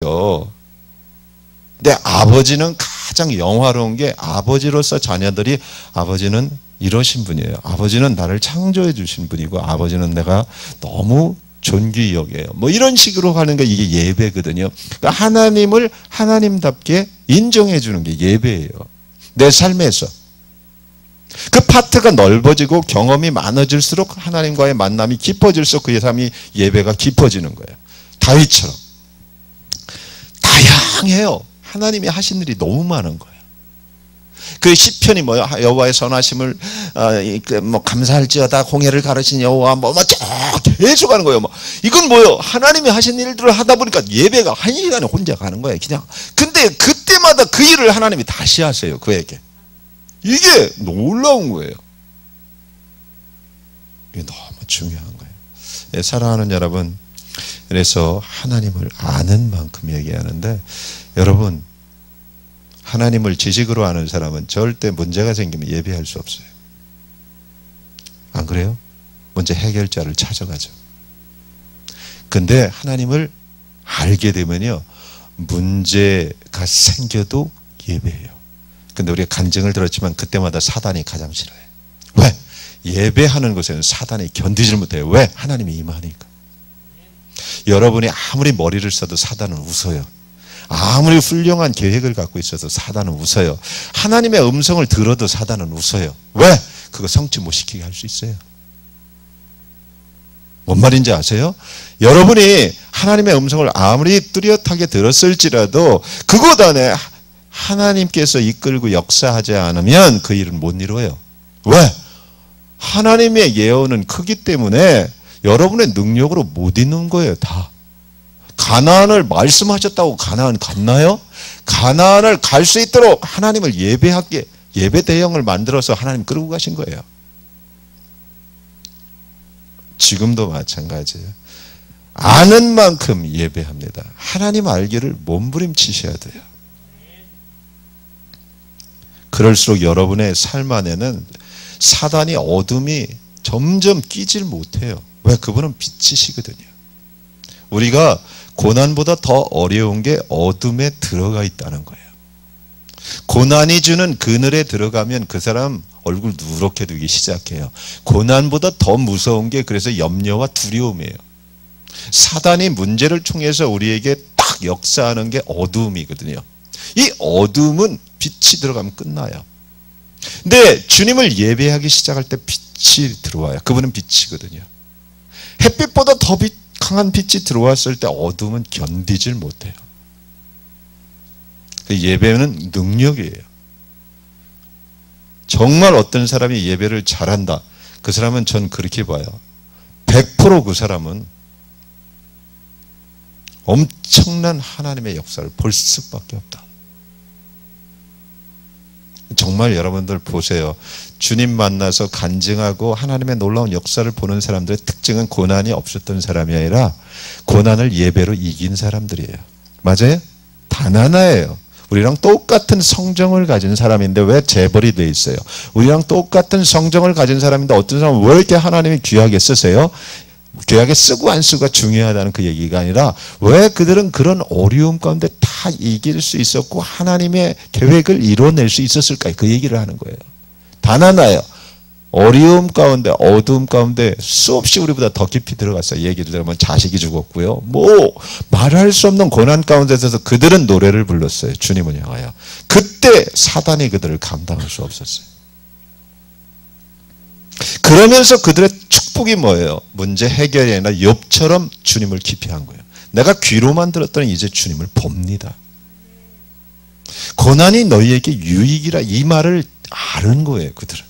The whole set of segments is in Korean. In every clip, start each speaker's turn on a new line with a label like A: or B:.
A: 거. 근데 아버지는 가장 영화로운 게 아버지로서 자녀들이 아버지는 이러신 분이에요. 아버지는 나를 창조해 주신 분이고 아버지는 내가 너무 존귀히 여겨요. 뭐 이런 식으로 하는 게 이게 예배거든요. 그러니까 하나님을 하나님답게 인정해 주는 게 예배예요. 내 삶에서. 그 파트가 넓어지고 경험이 많아질수록 하나님과의 만남이 깊어질수록 그 삶이 예배가 깊어지는 거예요. 다윗처럼. 다양해요. 하나님이 하신 일이 너무 많은 거예요. 그 시편이 뭐요? 여호와의 선하심을 뭐 감사할지어다 홍해를 가르친 여호와 계속 하는 거예요. 이건 뭐요? 하나님이 하신 일들을 하다 보니까 예배가 한 시간에 혼자 가는 거예요. 그냥. 근데 그때마다 그 일을 하나님이 다시 하세요. 그에게. 이게 놀라운 거예요. 이게 너무 중요한 거예요. 사랑하는 여러분, 그래서 하나님을 아는 만큼 얘기하는데, 여러분 하나님을 지식으로 아는 사람은 절대 문제가 생기면 예배할 수 없어요. 안 그래요? 먼저 해결자를 찾아가죠. 근데 하나님을 알게 되면요, 문제가 생겨도 예배해요. 근데 우리가 간증을 들었지만 그때마다 사단이 가장 싫어요. 왜? 예배하는 것에는 사단이 견디질 못해요. 왜? 하나님이 임하니까. 여러분이 아무리 머리를 써도 사단은 웃어요. 아무리 훌륭한 계획을 갖고 있어도 사단은 웃어요. 하나님의 음성을 들어도 사단은 웃어요. 왜? 그거 성취 못 시키게 할 수 있어요. 뭔 말인지 아세요? 여러분이 하나님의 음성을 아무리 뚜렷하게 들었을지라도 그것 안에 하나님께서 이끌고 역사하지 않으면 그 일은 못 이루어요. 왜? 하나님의 예언은 크기 때문에 여러분의 능력으로 못 이루는 거예요. 다. 가나안을 말씀하셨다고 가나안 갔나요? 가나안을 갈 수 있도록 하나님을 예배하게, 예배 대형을 만들어서 하나님 끌고 가신 거예요. 지금도 마찬가지예요. 아는 만큼 예배합니다. 하나님 알기를 몸부림치셔야 돼요. 그럴수록 여러분의 삶 안에는 사단이 어둠이 점점 끼질 못해요. 왜? 그분은 빛이시거든요. 우리가 고난보다 더 어려운 게 어둠에 들어가 있다는 거예요. 고난이 주는 그늘에 들어가면 그 사람 얼굴 누렇게 되기 시작해요. 고난보다 더 무서운 게 그래서 염려와 두려움이에요. 사단이 문제를 통해서 우리에게 딱 역사하는 게 어둠이거든요. 이 어둠은 빛이 들어가면 끝나요. 근데 주님을 예배하기 시작할 때 빛이 들어와요. 그분은 빛이거든요. 햇빛보다 더 강한 빛이 들어왔을 때 어둠은 견디질 못해요. 예배는 능력이에요. 정말 어떤 사람이 예배를 잘한다. 그 사람은 전 그렇게 봐요. 100% 그 사람은 엄청난 하나님의 역사를 볼 수밖에 없다. 정말 여러분들 보세요. 주님 만나서 간증하고 하나님의 놀라운 역사를 보는 사람들의 특징은 고난이 없었던 사람이 아니라 고난을 예배로 이긴 사람들이에요. 맞아요? 단 하나예요. 우리랑 똑같은 성정을 가진 사람인데 왜 재벌이 돼 있어요? 우리랑 똑같은 성정을 가진 사람인데 어떤 사람은 왜 이렇게 하나님이 귀하게 쓰세요? 귀하게 쓰고 안 쓰고가 중요하다는 그 얘기가 아니라 왜 그들은 그런 어려움 가운데 다 이길 수 있었고 하나님의 계획을 이뤄낼 수 있었을까? 그 얘기를 하는 거예요. 단 하나예요. 어려움 가운데 어두움 가운데 수없이 우리보다 더 깊이 들어갔어요. 얘기를 들으면 자식이 죽었고요. 뭐 말할 수 없는 고난 가운데서 그들은 노래를 불렀어요. 주님을 향하여. 그때 사단이 그들을 감당할 수 없었어요. 그러면서 그들의 축복이 뭐예요? 문제 해결이 아니라 욥처럼 주님을 깊이 한 거예요. 내가 귀로만 들었더니 이제 주님을 봅니다. 고난이 너희에게 유익이라 이 말을 아는 거예요. 그들은.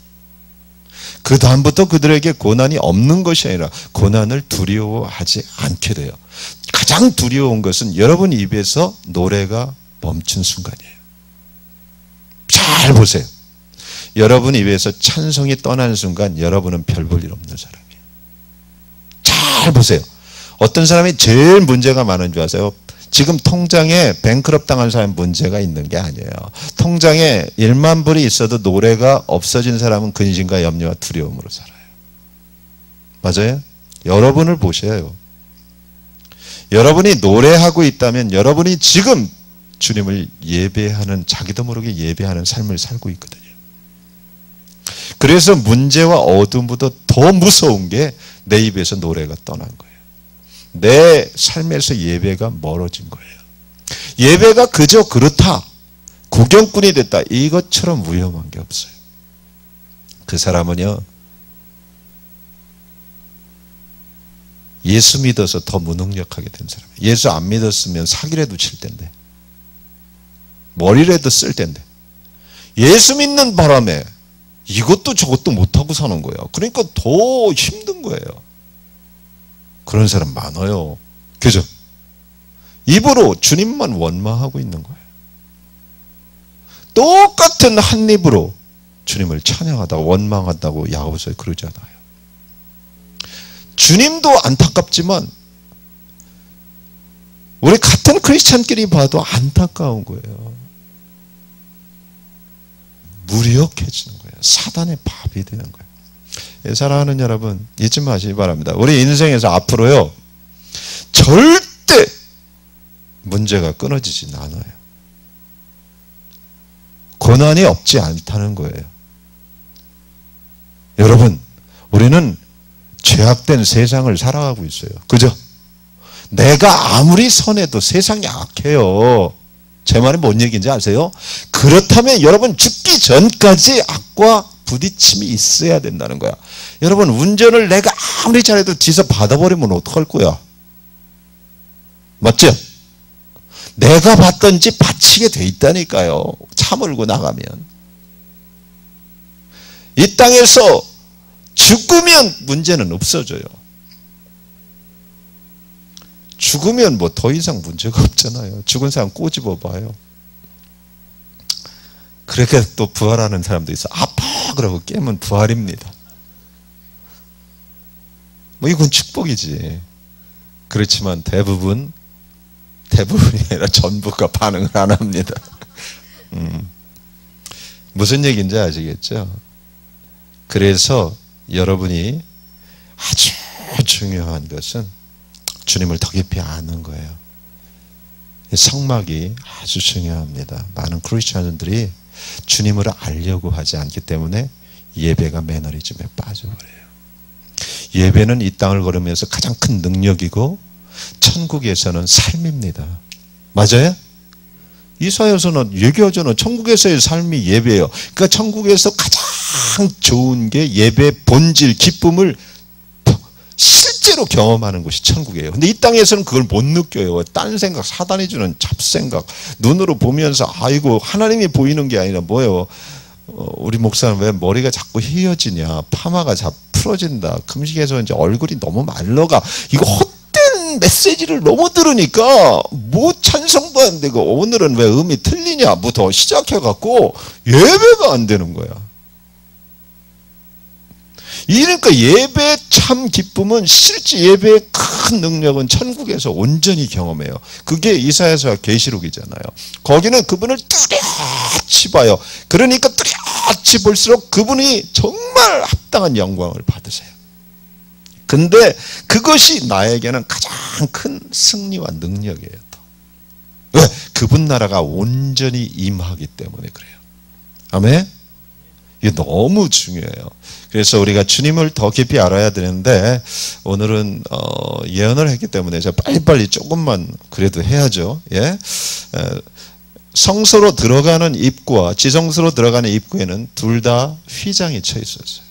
A: 그 다음부터 그들에게 고난이 없는 것이 아니라 고난을 두려워하지 않게 돼요. 가장 두려운 것은 여러분 입에서 노래가 멈춘 순간이에요. 잘 보세요. 여러분 입에서 찬송이 떠난 순간 여러분은 별 볼 일 없는 사람이에요. 잘 보세요. 어떤 사람이 제일 문제가 많은 줄 아세요? 지금 통장에 뱅크럽 당한 사람이 문제가 있는 게 아니에요. 통장에 1만 불이 있어도 노래가 없어진 사람은 근심과 염려와 두려움으로 살아요. 맞아요? 여러분을 보셔요. 여러분이 노래하고 있다면 여러분이 지금 주님을 예배하는, 자기도 모르게 예배하는 삶을 살고 있거든요. 그래서 문제와 어둠보다 더 무서운 게 내 입에서 노래가 떠난 거예요. 내 삶에서 예배가 멀어진 거예요. 예배가 그저 그렇다, 구경꾼이 됐다, 이것처럼 위험한 게 없어요. 그 사람은요, 예수 믿어서 더 무능력하게 된 사람이에요. 예수 안 믿었으면 사기라도 칠 텐데, 머리라도 쓸 텐데, 예수 믿는 바람에 이것도 저것도 못하고 사는 거야. 그러니까 더 힘든 거예요. 그런 사람 많아요. 그죠? 입으로 주님만 원망하고 있는 거예요. 똑같은 한 입으로 주님을 찬양하다고 원망한다고 야고보서에 그러잖아요. 주님도 안타깝지만 우리 같은 크리스찬끼리 봐도 안타까운 거예요. 무력해지는 거예요. 사단의 밥이 되는 거예요. 사랑하는 여러분, 잊지 마시기 바랍니다. 우리 인생에서 앞으로요, 절대 문제가 끊어지진 않아요. 고난이 없지 않다는 거예요. 여러분, 우리는 죄악된 세상을 살아가고 있어요. 그죠? 내가 아무리 선해도 세상이 악해요. 제 말이 뭔 얘기인지 아세요? 그렇다면 여러분, 죽기 전까지 악과 부딪힘이 있어야 된다는 거야. 여러분, 운전을 내가 아무리 잘해도 뒤에서 받아버리면 어떡할 거야? 맞죠? 내가 받든지 바치게 돼 있다니까요. 차 몰고 나가면. 이 땅에서 죽으면 문제는 없어져요. 죽으면 뭐 더 이상 문제가 없잖아요. 죽은 사람 꼬집어 봐요. 그렇게 또 부활하는 사람도 있어. 아파! 그러고 깨면 부활입니다. 뭐 이건 축복이지. 그렇지만 대부분이 아니라 전부가 반응을 안 합니다. 무슨 얘기인지 아시겠죠? 그래서 여러분이 아주 중요한 것은 주님을 더 깊이 아는 거예요. 성막이 아주 중요합니다. 많은 크리스천들이 주님을 알려고 하지 않기 때문에 예배가 매너리즘에 빠져버려요. 예배는 이 땅을 걸으면서 가장 큰 능력이고 천국에서는 삶입니다. 맞아요? 이사야서는 얘기하잖아요. 천국에서의 삶이 예배예요. 그러니까 천국에서 가장 좋은 게 예배 본질, 기쁨을 실제로 경험하는 것이 천국이에요. 근데 이 땅에서는 그걸 못 느껴요. 딴 생각, 사단이 주는 잡생각, 눈으로 보면서 아이고 하나님이 보이는 게 아니라 뭐예요? 우리 목사는 왜 머리가 자꾸 휘어지냐, 파마가 자꾸 풀어진다, 금식에서 이제 얼굴이 너무 말라가, 이거 헛된 메시지를 너무 들으니까 뭐 찬성도 안 되고 오늘은 왜 음이 틀리냐부터 시작해갖고 예배가 안 되는 거야. 그러니까 예배의 참 기쁨은, 실제 예배의 큰 능력은 천국에서 온전히 경험해요. 그게 이사야서 계시록이잖아요. 거기는 그분을 뚜렷이 봐요. 그러니까 뚜렷이 볼수록 그분이 정말 합당한 영광을 받으세요. 근데 그것이 나에게는 가장 큰 승리와 능력이에요. 왜? 그분 나라가 온전히 임하기 때문에 그래요. 아멘? 이게 너무 중요해요. 그래서 우리가 주님을 더 깊이 알아야 되는데, 오늘은 예언을 했기 때문에 제가 빨리빨리 조금만 그래도 해야죠. 예? 성소로 들어가는 입구와 지성소로 들어가는 입구에는 둘 다 휘장이 쳐 있었어요.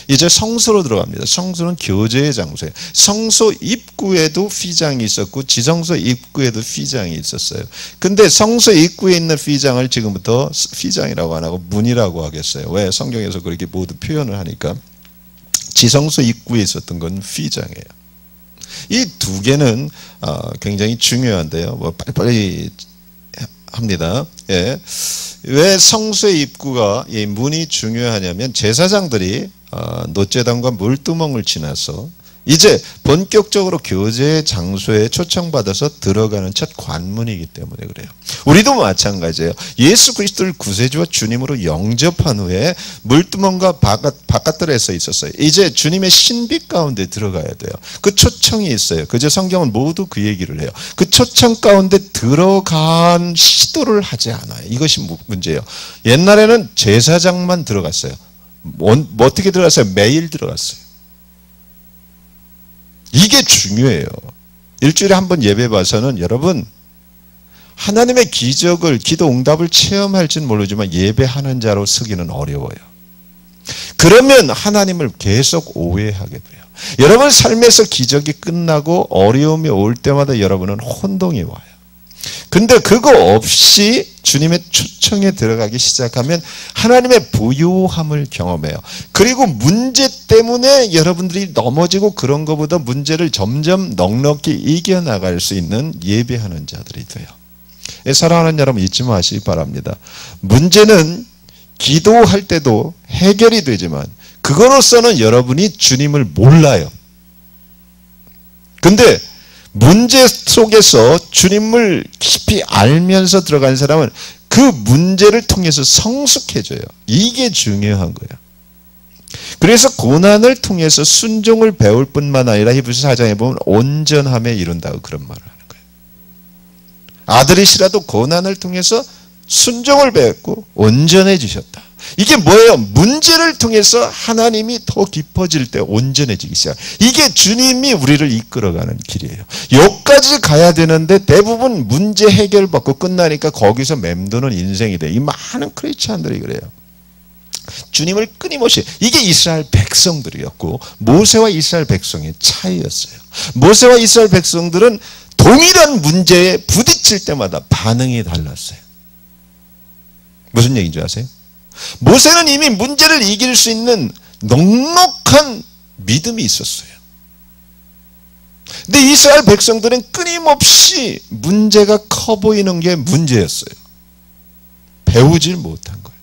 A: 이제 성소로 들어갑니다. 성소는 교제의 장소예요. 성소 입구에도 휘장이 있었고 지성소 입구에도 휘장이 있었어요. 근데 성소 입구에 있는 휘장을 지금부터 휘장이라고 안 하고 문이라고 하겠어요. 왜? 성경에서 그렇게 모두 표현을 하니까. 지성소 입구에 있었던 건 휘장이에요. 이 두 개는 굉장히 중요한데요. 뭐 빨리빨리 합니다. 예. 왜 성소의 입구가, 이 문이 중요하냐면, 제사장들이 놋제단과 물두멍을 지나서 이제 본격적으로 교제의 장소에 초청받아서 들어가는 첫 관문이기 때문에 그래요. 우리도 마찬가지예요. 예수 그리스도를 구세주와 주님으로 영접한 후에 물두멍과 바깥들에 서 있었어요. 이제 주님의 신비 가운데 들어가야 돼요. 그 초청이 있어요. 그저 성경은 모두 그 얘기를 해요. 그 초청 가운데 들어간 시도를 하지 않아요. 이것이 문제예요. 옛날에는 제사장만 들어갔어요. 어떻게 들어갔어요? 매일 들어갔어요. 이게 중요해요. 일주일에 한 번 예배 봐서는 여러분 하나님의 기적을, 기도 응답을 체험할지는 모르지만 예배하는 자로 서기는 어려워요. 그러면 하나님을 계속 오해하게 돼요. 여러분 삶에서 기적이 끝나고 어려움이 올 때마다 여러분은 혼동이 와요. 근데 그거 없이 주님의 초청에 들어가기 시작하면 하나님의 부유함을 경험해요. 그리고 문제 때문에 여러분들이 넘어지고 그런 것보다 문제를 점점 넉넉히 이겨나갈 수 있는 예배하는 자들이 돼요. 사랑하는 여러분 잊지 마시기 바랍니다. 문제는 기도할 때도 해결이 되지만 그거로서는 여러분이 주님을 몰라요. 근데 문제 속에서 주님을 깊이 알면서 들어간 사람은 그 문제를 통해서 성숙해져요. 이게 중요한 거예요. 그래서 고난을 통해서 순종을 배울 뿐만 아니라 히브리서 4장에 보면 온전함에 이른다고 그런 말을 하는 거예요. 아들이시라도 고난을 통해서 순종을 배웠고 온전해지셨다. 이게 뭐예요? 문제를 통해서 하나님이 더 깊어질 때 온전해지기 시작. 이게 주님이 우리를 이끌어가는 길이에요. 여기까지 가야 되는데 대부분 문제 해결받고 끝나니까 거기서 맴도는 인생이 돼. 이 많은 크리스찬들이 그래요. 주님을 끊임없이, 이게 이스라엘 백성들이었고 모세와 이스라엘 백성의 차이였어요. 모세와 이스라엘 백성들은 동일한 문제에 부딪힐 때마다 반응이 달랐어요. 무슨 얘기인지 아세요? 모세는 이미 문제를 이길 수 있는 넉넉한 믿음이 있었어요. 근데 이스라엘 백성들은 끊임없이 문제가 커 보이는 게 문제였어요. 배우질 못한 거예요.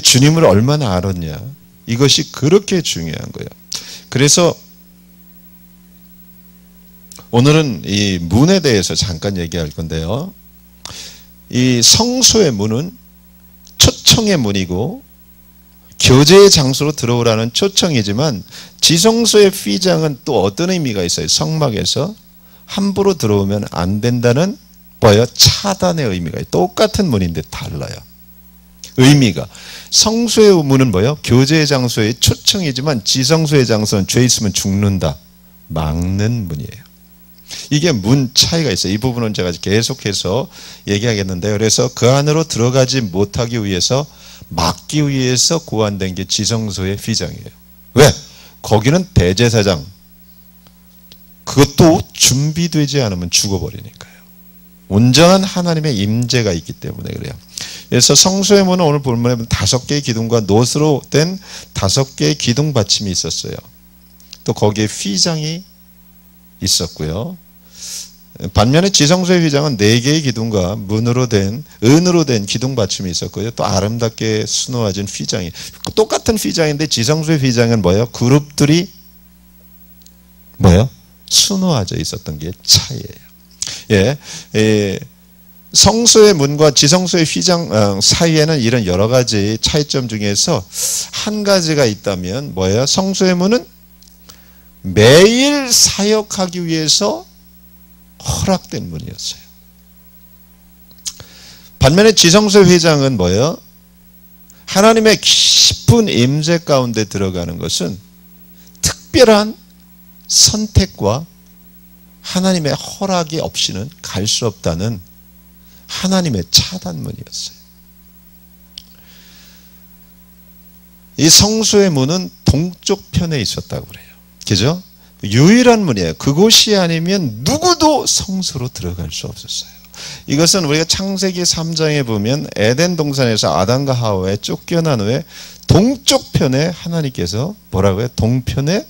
A: 주님을 얼마나 알았냐, 이것이 그렇게 중요한 거예요. 그래서 오늘은 이 문에 대해서 잠깐 얘기할 건데요. 이 성소의 문은 초청의 문이고 교제의 장소로 들어오라는 초청이지만 지성소의 휘장은 또 어떤 의미가 있어요? 성막에서 함부로 들어오면 안 된다는 뭐예요? 차단의 의미가 있어요. 똑같은 문인데 달라요. 의미가. 성소의 문은 뭐예요? 교제의 장소의 초청이지만 지성소의 장소는 죄 있으면 죽는다, 막는 문이에요. 이게 문 차이가 있어요. 이 부분은 제가 계속해서 얘기하겠는데요. 그래서 그 안으로 들어가지 못하기 위해서, 막기 위해서 고안된 게 지성소의 휘장이에요. 왜? 거기는 대제사장, 그것도 준비되지 않으면 죽어버리니까요. 온전한 하나님의 임재가 있기 때문에 그래요. 그래서 성소의 문은 오늘 본문에 5개의 기둥과 놋으로 된 5개의 기둥 받침이 있었어요. 또 거기에 휘장이 있었고요. 반면에 지성소의 휘장은 4개의 기둥과 은으로 된 기둥 받침이 있었고요. 또 아름답게 수놓아진 휘장이, 똑같은 휘장인데 지성소의 휘장은 뭐예요? 그룹들이 뭐예요? 수놓아져 있었던 게 차이예요. 성소의 문과 지성소의 휘장 사이에는 이런 여러 가지 차이점 중에서 한 가지가 있다면 뭐예요? 성소의 문은 매일 사역하기 위해서 허락된 문이었어요. 반면에 지성소의 휘장은 뭐예요? 하나님의 깊은 임재 가운데 들어가는 것은 특별한 선택과 하나님의 허락이 없이는 갈 수 없다는 하나님의 차단문이었어요. 이 성소의 문은 동쪽 편에 있었다고 그래요. 그죠? 유일한 문이에요. 그곳이 아니면 누구도 성소로 들어갈 수 없었어요. 이것은 우리가 창세기 3장에 보면 에덴 동산에서 아담과 하와에 쫓겨난 후에 동쪽 편에 하나님께서 뭐라고 해요? 동편에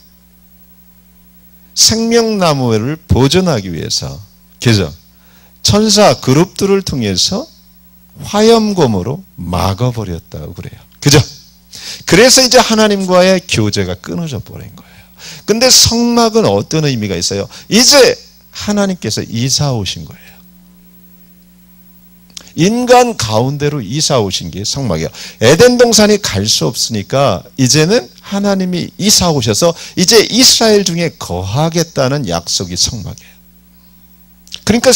A: 생명나무를 보존하기 위해서, 그죠? 천사 그룹들을 통해서 화염검으로 막아버렸다고 그래요. 그죠? 그래서 이제 하나님과의 교제가 끊어져 버린 거예요. 근데 성막은 어떤 의미가 있어요? 이제 하나님께서 이사 오신 거예요. 인간 가운데로 이사 오신 게 성막이에요. 에덴 동산이 갈 수 없으니까 이제는 하나님이 이사 오셔서 이제 이스라엘 중에 거하겠다는 약속이 성막이에요. 그러니까